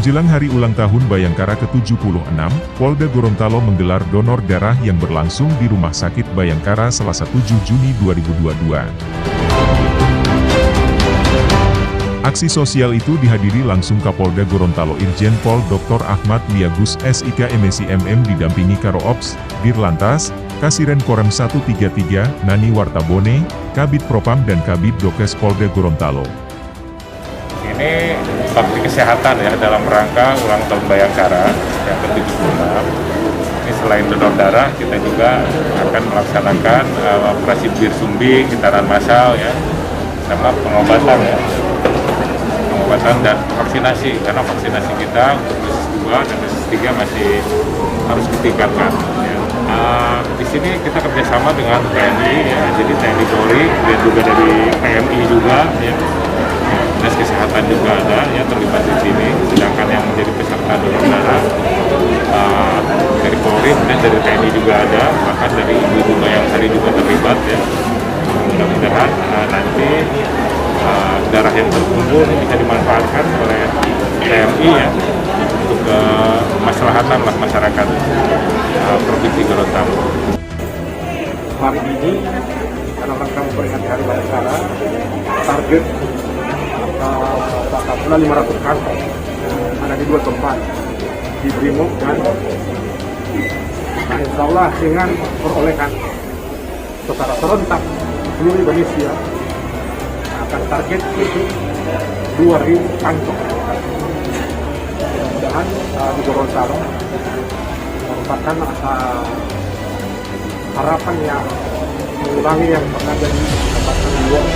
Menjelang hari ulang tahun Bayangkara ke-76, Polda Gorontalo menggelar donor darah yang berlangsung di Rumah Sakit Bayangkara Selasa 7 Juni 2022. Aksi sosial itu dihadiri langsung Kapolda Gorontalo Irjen Pol Dr. Ahmad Liagus SIK MSI MM didampingi Karo Ops, Dirlantas, Kasiren Korem 133, Nani Wartabone, Kabid Propam dan Kabid Dokes Polda Gorontalo. Ini bakti kesehatan ya dalam rangka ulang tahun Bayangkara yang ke-76. Ini selain donor darah, kita juga akan melaksanakan operasi bir sumbing, hitaran massal ya, sama pengobatan ya. Pengobatan dan vaksinasi, karena vaksinasi kita untuk dosis 2 dan dosis 3 masih harus ditingkatkan ya. Di sini kita kerjasama dengan TNI ya, jadi TNI Polri dan juga dari PMI juga ya. Dinas Kesehatan juga ada yang terlibat di sini, sedangkan yang menjadi peserta donor darah dari Polri dan dari TNI juga ada, bahkan dari ibu-ibu Bayangkari juga terlibat ya. Mudah-mudahan nanti darah yang terkumpul ini bisa dimanfaatkan oleh PMI ya untuk kemaslahatan masyarakat Provinsi Gorontalo. Hari ini dalam rangka memperingati Hari Bayangkara, target bakal 500 kantong ada di 2 tempat di Brimob dan insya Allah dengan perolehan secara serentak seluruh Indonesia akan target itu 2.000 kantong. Mudah-mudahan di Gorontalo merupakan harapan yang mengulangi yang pernah jadi dapatkan di luar.